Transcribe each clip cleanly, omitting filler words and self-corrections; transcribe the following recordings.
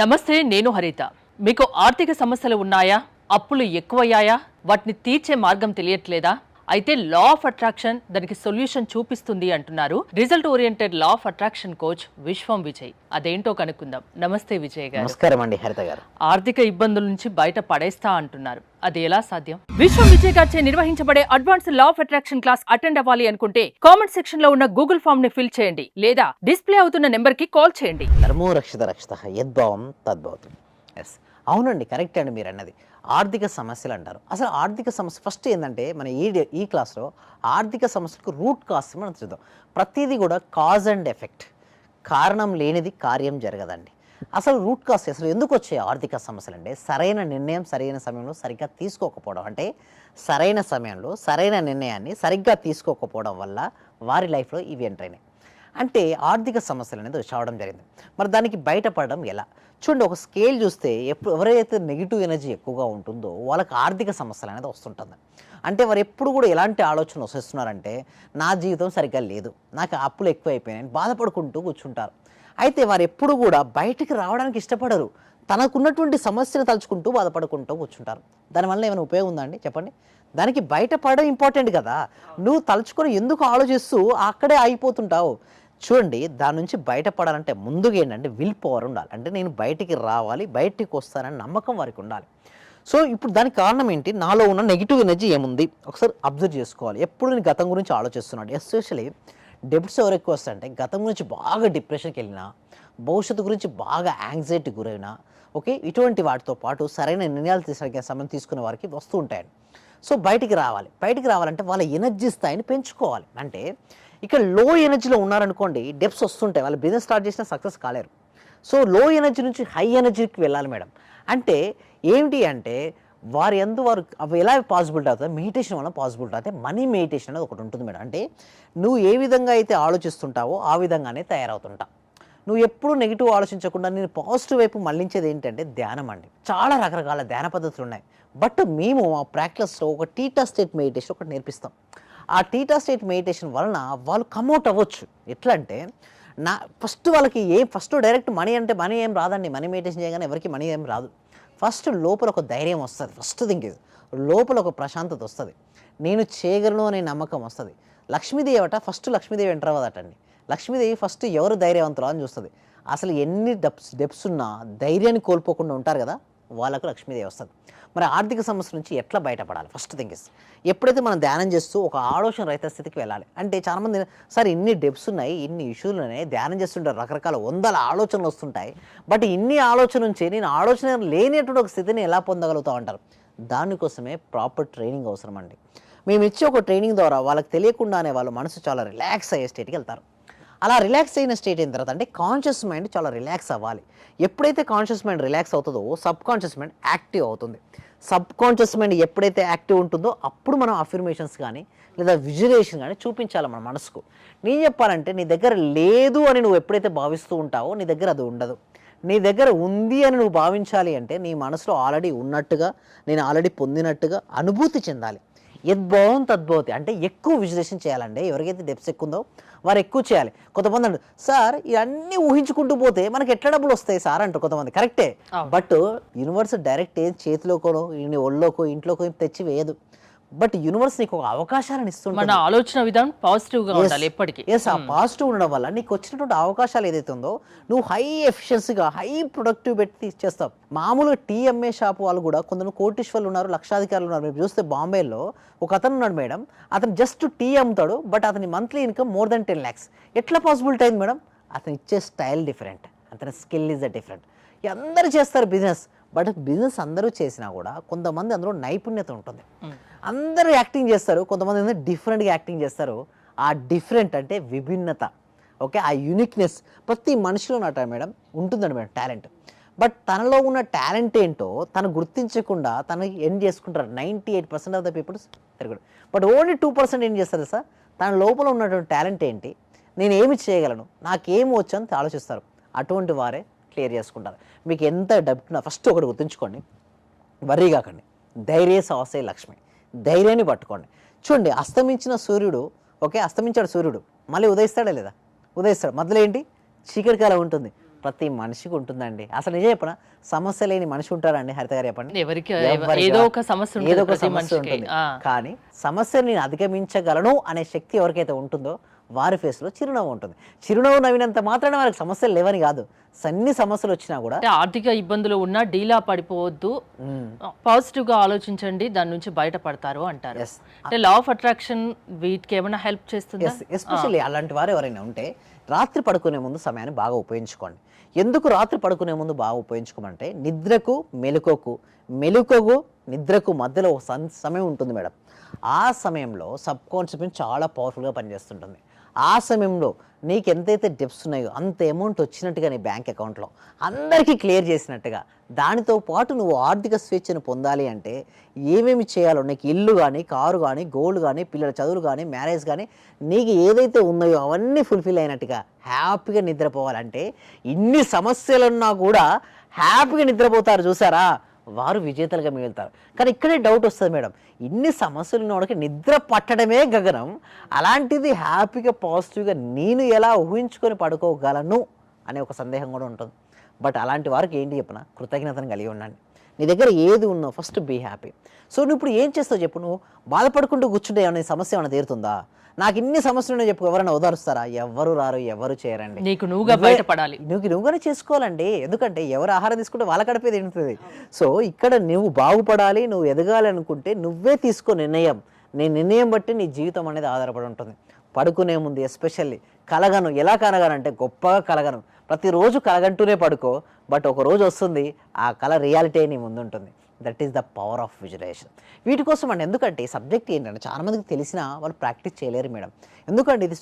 నమస్తే, నేను హరిత. మీకు ఆర్థిక సమస్యలు ఉన్నాయా? అప్పులు ఎక్కువయ్యాయా? వాటిని తీర్చే మార్గం తెలియట్లేదా? అయితే లా ఆఫ్ అట్రాక్షన్ దానికి సొల్యూషన్ చూపిస్తుంది అంటున్నారు result oriented law of attraction coach విశ్వం విజయ్. అదేంటో కనుక్కుందాం. నమస్తే విజయ్ గారు. నమస్కారం అండి హరిత గారు. ఆర్థిక ఇబ్బందుల నుంచి బయట పడేస్తా అంటున్నారు, అది ఎలా సాధ్యం? విశ్వం విజయ్ గారిచే నిర్వహించబడే advance law of attraction class attend అవ్వాలి అనుకుంటే కామెంట్ సెక్షన్ లో ఉన్న గూగుల్ ఫామ్ ని ఫిల్ చేయండి, లేదా డిస్ప్లే అవుతున్న నెంబర్ కి కాల్ చేయండి. ధర్మో రక్షిత రక్షిత యద్భావం తద్భవతి. ఎస్, అవునండి, కరెక్ట్ అండి మీరు అన్నది. ఆర్థిక సమస్యలు అంటారు. అసలు ఆర్థిక సమస్య ఫస్ట్ ఏంటంటే మన ఈ క్లాస్లో ఆర్థిక సమస్యలకు రూట్ కాజ్ మనం చూద్దాం. ప్రతిదీ కూడా కాజ్ అండ్ ఎఫెక్ట్, కారణం లేనిది కార్యం జరగదండి. అసలు రూట్ కాజ్ అసలు ఎందుకు వచ్చాయి ఆర్థిక సమస్యలు అంటే సరైన నిర్ణయం సరైన సమయంలో సరిగ్గా తీసుకోకపోవడం. అంటే సరైన సమయంలో సరైన నిర్ణయాన్ని సరిగ్గా తీసుకోకపోవడం వల్ల వారి లైఫ్లో ఇవి ఎంటర్ అయినాయి. అంటే ఆర్థిక సమస్యలు అనేది రావడం జరిగింది. మరి దానికి బయటపడడం ఎలా? చూడండి, ఒక స్కేల్ చూస్తే ఎవరైతే నెగిటివ్ ఎనర్జీ ఎక్కువగా ఉంటుందో వాళ్ళకి ఆర్థిక సమస్యలు అనేది వస్తుంటుంది. అంటే వారు ఎప్పుడు కూడా ఎలాంటి ఆలోచనలు వస్తున్నారంటే నా జీవితం సరిగ్గా లేదు, నాకు అప్పులు ఎక్కువ అయిపోయినాయని బాధపడుకుంటూ కూర్చుంటారు. అయితే వారు ఎప్పుడు కూడా బయటికి రావడానికి ఇష్టపడరు. తనకున్నటువంటి సమస్యను తలుచుకుంటూ బాధపడుకుంటూ కూర్చుంటారు. దానివల్ల ఏమైనా ఉపయోగం ఉందా అండి? చెప్పండి. దానికి బయటపడడం ఇంపార్టెంట్ కదా. నువ్వు తలుచుకొని ఎందుకు ఆలోచిస్తూ అక్కడే అయిపోతుంటావు? చూడండి, దాని నుంచి బయటపడాలంటే ముందుగా ఏంటంటే విల్ పవర్ ఉండాలి. అంటే నేను బయటికి రావాలి, బయటికి వస్తానని నమ్మకం వారికి ఉండాలి. సో ఇప్పుడు దానికి కారణం ఏంటి? నాలో ఉన్న నెగిటివ్ ఎనర్జీ ఏముంది ఒకసారి అబ్జర్వ్ చేసుకోవాలి. ఎప్పుడు నేను గతం గురించి ఆలోచిస్తున్నాడు. ఎస్పెషల్లీ డెబ్ట్స్ ఎవరు ఎక్కువ వస్తాయంటే గతం గురించి బాగా డిప్రెషన్కి వెళ్ళినా, భవిష్యత్తు గురించి బాగా యాంగ్జైటీ గురైనా, ఓకే, ఇటువంటి వాటితో పాటు సరైన నిర్ణయాలు తీసుకునే సమయం తీసుకునే వారికి వస్తూ ఉంటాయండి. సో బయటికి రావాలి. బయటికి రావాలంటే వాళ్ళ ఎనర్జీ స్థాయిని పెంచుకోవాలి. అంటే ఇక్కడ లో ఎనర్జీలో ఉన్నారనుకోండి, డెప్స్ వస్తుంటాయి, వాళ్ళు బిజినెస్ స్టార్ట్ చేసినా సక్సెస్ కాలేరు. సో లో ఎనర్జీ నుంచి హై ఎనర్జీకి వెళ్ళాలి మేడం. అంటే ఏంటి అంటే వారు అవి ఎలా పాసిబిలిటీ అవుతుంది? మెడిటేషన్ వల్ల పాసిబిలిటీ అయితే మనీ మెడిటేషన్ అనేది ఒకటి ఉంటుంది మేడం. అంటే నువ్వు ఏ విధంగా అయితే ఆలోచిస్తుంటావో ఆ విధంగానే తయారవుతుంటావు. నువ్వు ఎప్పుడూ నెగిటివ్ ఆలోచించకుండా నేను పాజిటివ్ వైపు మళ్ళించేది ఏంటంటే ధ్యానం అండి. చాలా రకరకాల ధ్యాన పద్ధతులు ఉన్నాయి. బట్ మేము మా ప్రాక్టీస్లో ఒక టీటా స్టేట్ మెడిటేషన్ ఒకటి నేర్పిస్తాం. ఆ టీటా స్టేట్ మెడిటేషన్ వలన వాళ్ళు కమ్అట్ అవ్వచ్చు. ఎట్లా అంటే ఫస్ట్ వాళ్ళకి ఫస్ట్ డైరెక్ట్ మనీ అంటే మనీ ఏం రాదండి. మనీ మెడిటేషన్ చేయగానే ఎవరికి మనీ ఏం రాదు. ఫస్ట్ లోపల ఒక ధైర్యం వస్తుంది. ఫస్ట్ థింగ్ ఇది, లోపల ఒక ప్రశాంతత వస్తుంది. నేను చేయగలను అనే నమ్మకం వస్తుంది. లక్ష్మీదేవి ఫస్ట్ లక్ష్మీదేవి ఎంటర్ అవ్వదటండి. లక్ష్మీదేవి ఫస్ట్ ఎవరు ధైర్యవంతులు అని చూస్తుంది. అసలు ఎన్ని డెప్స్ ఉన్నా ధైర్యాన్ని కోల్పోకుండా ఉంటారు కదా, వాళ్ళకు లక్ష్మీదేవి వస్తుంది. మరి ఆర్థిక సమస్య నుంచి ఎట్లా బయటపడాలి? ఫస్ట్ థింగ్ ఇస్, ఎప్పుడైతే మనం ధ్యానం చేస్తూ ఒక ఆలోచన రహిత స్థితికి వెళ్ళాలి. అంటే చాలామంది సార్ ఇన్ని డెప్స్ ఉన్నాయి, ఇన్ని ఇష్యూలు ఉన్నాయి, ధ్యానం చేస్తుంటారు, రకరకాల వందల ఆలోచనలు వస్తుంటాయి, బట్ ఇన్ని ఆలోచన నుంచి నేను ఆలోచన లేనటువంటి ఒక స్థితిని ఎలా పొందగలుగుతా ఉంటారు? దానికోసమే ప్రాపర్ ట్రైనింగ్ అవసరం అండి. మేము ఇచ్చే ఒక ట్రైనింగ్ ద్వారా వాళ్ళకి తెలియకుండానే వాళ్ళ మనసు చాలా రిలాక్స్ అయ్యే స్టేట్కి వెళ్తారు. అలా రిలాక్స్ అయిన స్టేట్ అయిన తర్వాత అంటే కాన్షియస్ మైండ్ చాలా రిలాక్స్ అవ్వాలి. ఎప్పుడైతే కాన్షియస్ మైండ్ రిలాక్స్ అవుతుందో సబ్ కాన్షియస్ మైండ్ యాక్టివ్ అవుతుంది. సబ్ కాన్షియస్ మైండ్ ఎప్పుడైతే యాక్టివ్ ఉంటుందో అప్పుడు మనం అఫర్మేషన్స్ కానీ లేదా విజువలైజేషన్ కానీ చూపించాలి మన మనసుకు. నేను చెప్పాలంటే నీ దగ్గర లేదు అని నువ్వు ఎప్పుడైతే భావిస్తూ ఉంటావో నీ దగ్గర అది ఉండదు. నీ దగ్గర ఉంది అని నువ్వు భావించాలి అంటే నీ మనసులో ఆల్రెడీ ఉన్నట్టుగా, నేను ఆల్రెడీ పొందినట్టుగా అనుభూతి చెందాలి. యద్భావం తద్భవతి. అంటే ఎక్కువ విజువలైజేషన్ చేయాలండి. ఎవరికైతే డెప్స్ ఎక్కువ ఉందో వారు ఎక్కువ చేయాలి. కొంతమంది అంటారు సార్ ఇవన్నీ ఊహించుకుంటూ పోతే మనకి ఎట్లా డబ్బులు వస్తాయి సార్ అంటారు కొంతమంది. కరెక్టే, బట్ యూనివర్స్ డైరెక్ట్ ఏం చేతిలోకోనో ఒళ్ళోకో ఇంట్లోకో తెచ్చి వేయదు. బట్ యూనివర్స్ నీకు ఒక అవకాశాలను ఇస్తుంది. మన ఆలోచన విధానం పాజిటివ్ గా ఉండాలి ఎప్పటికీ. ఎస్, ఆ పాజిటివ్ ఉండడం వల్ల నీకు వచ్చినటువంటి అవకాశాలు ఏదైతే ఉందో నువ్వు హై ఎఫిషియన్సీగా హై ప్రొడక్టివ్ పెట్టి ఇచ్చేస్తావు. మామూలుగా టీ అమ్మే షాప్ వాళ్ళు కూడా కొందరు కోటీశ్వర్లు ఉన్నారు, లక్షాధికారులు ఉన్నారు. మీరు చూస్తే బాంబేలో ఒక అతను ఉన్నాడు మేడం, అతను జస్ట్ టీ అమ్ముతాడు, బట్ అతని monthly income more than 10 lakhs. ఎట్లా పాసిబిలిటీ అయింది మేడం? అతను ఇచ్చే స్టైల్ డిఫరెంట్, అతని స్కిల్ ఈజ్ డిఫరెంట్. అందరూ చేస్తారు బిజినెస్, బట్ బిజినెస్ అందరూ చేసినా కూడా కొంతమంది అందులో నైపుణ్యత ఉంటుంది. అందరూ యాక్టింగ్ చేస్తారు, కొంతమంది డిఫరెంట్గా యాక్టింగ్ చేస్తారు. ఆ డిఫరెంట్ అంటే విభిన్నత, ఓకే, ఆ యూనిక్నెస్ ప్రతి మనిషిలో ఉన్నట్టు మేడం ఉంటుందండి మేడం టాలెంట్. బట్ తనలో ఉన్న టాలెంట్ ఏంటో తను గుర్తించకుండా తను ఎండ్ చేసుకుంటారు. 98% ఆఫ్ ద పీపుల్స్ తిరగడు. బట్ ఓన్లీ 2% ఏం చేస్తారు సార్, తన లోపల ఉన్నటువంటి టాలెంట్ ఏంటి, నేను ఏమి చేయగలను, నాకేమి వచ్చు అని ఆలోచిస్తారు. అటువంటి వారే క్లియర్ చేసుకుంటారు. మీకు ఎంత డబ్బున్నా ఫస్ట్ ఒకటి గుర్తుంచుకోండి, వర్రీ కాకండి. ధైర్య సాహసే లక్ష్మి. ధైర్యాన్ని పట్టుకోండి. చూడండి, అస్తమించిన సూర్యుడు, ఓకే, అస్తమించాడు సూర్యుడు, మళ్ళీ ఉదయిస్తాడా లేదా? ఉదయిస్తాడు. మధ్యలో ఏంటి? చీకటి కాలం ఉంటుంది. ప్రతి మనిషికి ఉంటుందండి. అసలు నిజం చెప్పనా, సమస్య లేని మనిషి ఉంటారండి హరిత గారు చెప్పండి? ఎవరికి ఎవరికా? ఏదో ఒక సమస్య ఉంటుంది ఏదో ఒక ప్రతి సమస్య మనిషికి. ఉంటుంది. కానీ సమస్యని నేను అధిగమించగలను అనే శక్తి ఎవరికైతే ఉంటుందో వారి ఫేస్లో చిరునవ్వు ఉంటుంది. చిరునవ్వు నవ్వినంత మాత్రాన వాళ్ళకి సమస్యలు లేవని కాదు, అన్ని సమస్యలు వచ్చినా కూడా అంటే ఆర్థిక ఇబ్బందులు ఉన్నా డీలా పడిపోవద్దు, పాజిటివ్ గా ఆలోచించండి, దాని నుంచి బయటపడతారు అంటారు. Yes. అంటే లా ఆఫ్ అట్రాక్షన్ వీటికి ఏమైనా హెల్ప్ చేస్తుందా? ఎస్పెషల్లీ అలాంటి వారు ఎవరైనా ఉంటే రాత్రి పడుకునే ముందు సమయాన్ని బాగా ఉపయోగించుకోండి. ఎందుకు రాత్రి పడుకునే ముందు బాగా ఉపయోగించుకోమంటే నిద్రకు మెలుకకు నిద్రకు మధ్యలో ఒక సమయం ఉంటుంది మేడం. ఆ సమయంలో సబ్ కాన్షియస్ మైండ్ చాలా పవర్ఫుల్గా పనిచేస్తుంటుంది. ఆ సమయంలో నీకు ఎంతైతే డెప్స్ ఉన్నాయో అంత అమౌంట్ వచ్చినట్టుగా నీ బ్యాంక్ అకౌంట్లో అందరికీ క్లియర్ చేసినట్టుగా, దానితో పాటు నువ్వు ఆర్థిక స్వేచ్ఛను పొందాలి అంటే ఏమేమి చేయాలో, నీకు ఇల్లు కానీ, కారు కానీ, గోల్డ్ కానీ, పిల్లల చదువులు కానీ, మ్యారేజ్ కానీ, నీకు ఏదైతే ఉన్నాయో అవన్నీ ఫుల్ఫిల్ అయినట్టుగా హ్యాపీగా నిద్రపోవాలంటే ఇన్ని సమస్యలున్నా కూడా హ్యాపీగా నిద్రపోతారు చూసారా, వారు విజేతలుగా మిగులుతారు. కానీ ఇక్కడే డౌట్ వస్తుంది మేడం, ఇన్ని సమస్యలు ఉన్నవాడికి నిద్ర పట్టడమే గగనం, అలాంటిది హ్యాపీగా పాజిటివ్గా నేను ఎలా ఊహించుకొని పడుకోగలను అనే ఒక సందేహం కూడా ఉంటుంది. బట్ అలాంటి వారికి ఏంటి చెప్పిన, కృతజ్ఞతను కలిగి ఉండండి. నీ దగ్గర ఏది ఉన్నా ఫస్ట్ బీ హ్యాపీ. సో నువ్వు ఇప్పుడు ఏం చేస్తావు చెప్పు, నువ్వు బాధపడుకుంటూ కూర్చుంటే ఏమైనా సమస్య ఏమైనా తీరుతుందా? నాకు ఇన్ని సమస్యలు ఉన్నాయి చెప్పు, ఎవరైనా ఓదారుస్తారా? ఎవరు రారు, ఎవరు చేయరండి. నీకు నువ్వుగా బయటపడాలి. నువ్వుగానే చేసుకోవాలండి. ఎందుకంటే ఎవరు ఆహారం తీసుకుంటే వాళ్ళ కడిపే తింటుంది. సో ఇక్కడ నువ్వు బాగుపడాలి, నువ్వు ఎదగాలి అనుకుంటే నువ్వే తీసుకో నిర్ణయం. నీ నిర్ణయం బట్టి నీ జీవితం అనేది ఆధారపడి ఉంటుంది. పడుకునే ముందు ఎస్పెషల్లీ కలగను, ఎలా కలగనంటే గొప్పగా కలగను, ప్రతిరోజు కలగంటూనే పడుకో. బట్ ఒక రోజు వస్తుంది ఆ కళ రియాలిటీ నీ ముందుంటుంది. That is the power of visualisation. వీటి కోసం అండి, ఎందుకంటే ఈ సబ్జెక్ట్ ఏంటంటే చాలా మందికి తెలిసినా వాళ్ళు ప్రాక్టీస్ చేయలేరు మేడం. ఎందుకంటే ఇది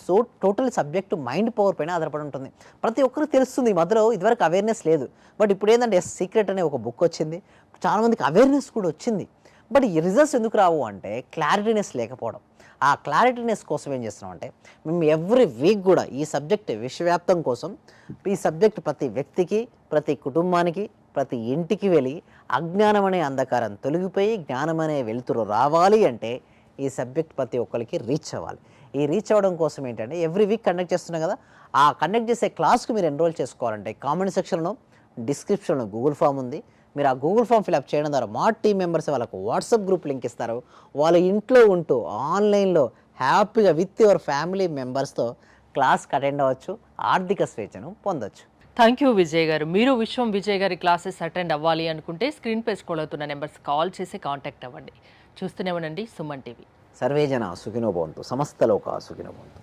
టోటల్ సబ్జెక్టు మైండ్ పవర్ పైన ఆధారపడి ఉంటుంది. ప్రతి ఒక్కరికి తెలుస్తుంది, ఈ మధ్యలో ఇదివరకు అవేర్నెస్ లేదు. బట్ ఇప్పుడు ఏంటంటే సీక్రెట్ అనే ఒక బుక్ వచ్చింది, చాలా మందికి అవేర్నెస్ కూడా వచ్చింది. బట్ ఈ రిజల్ట్స్ ఎందుకు రావు అంటే క్లారిటీనెస్ లేకపోవడం. ఆ క్లారిటీనెస్ కోసం ఏం చేస్తున్నాం అంటే మేము ఎవ్రీ వీక్ కూడా ఈ సబ్జెక్ట్ విశ్వవ్యాప్తం కోసం ఈ సబ్జెక్ట్ ప్రతి వ్యక్తికి, ప్రతి కుటుంబానికి, ప్రతి ఇంటికి వెళ్ళి అజ్ఞానం అనే అంధకారం తొలగిపోయి జ్ఞానం అనే వెలుతురు రావాలి అంటే ఈ సబ్జెక్ట్ ప్రతి ఒక్కరికి రీచ్ అవ్వాలి. ఈ రీచ్ అవ్వడం కోసం ఏంటంటే ఎవ్రీ వీక్ కండక్ట్ చేస్తున్నాం కదా, ఆ కండక్ట్ చేసే క్లాస్కి మీరు ఎన్రోల్ చేసుకోవాలంటే కామెంట్ సెక్షన్లో, డిస్క్రిప్షన్లో గూగుల్ ఫామ్ ఉంది. మీరు ఆ గూగుల్ ఫామ్ ఫిల్అప్ చేయడం ద్వారా మా టీం మెంబర్స్ వాళ్ళకు వాట్సాప్ గ్రూప్ లింక్ ఇస్తారు. వాళ్ళ ఇంట్లో ఉంటూ ఆన్లైన్లో హ్యాపీగా విత్ యువర్ ఫ్యామిలీ మెంబర్స్తో క్లాస్కి అటెండ్ అవ్వచ్చు, ఆర్థిక స్వేచ్ఛను పొందొచ్చు. థ్యాంక్ యూ విజయ్ గారు. మీరు విశ్వం విజయ్ గారి క్లాసెస్ అటెండ్ అవ్వాలి అనుకుంటే స్క్రీన్ పై స్క్రోల్ అవుతున్న నెంబర్స్ కాల్ చేసి కాంటాక్ట్ అవ్వండి. చూస్తూనే ఉండండి సుమన్ టీవీ. సర్వేజన సుఖినో భవంతు, సమస్త లోకా సుఖినో భవంతు.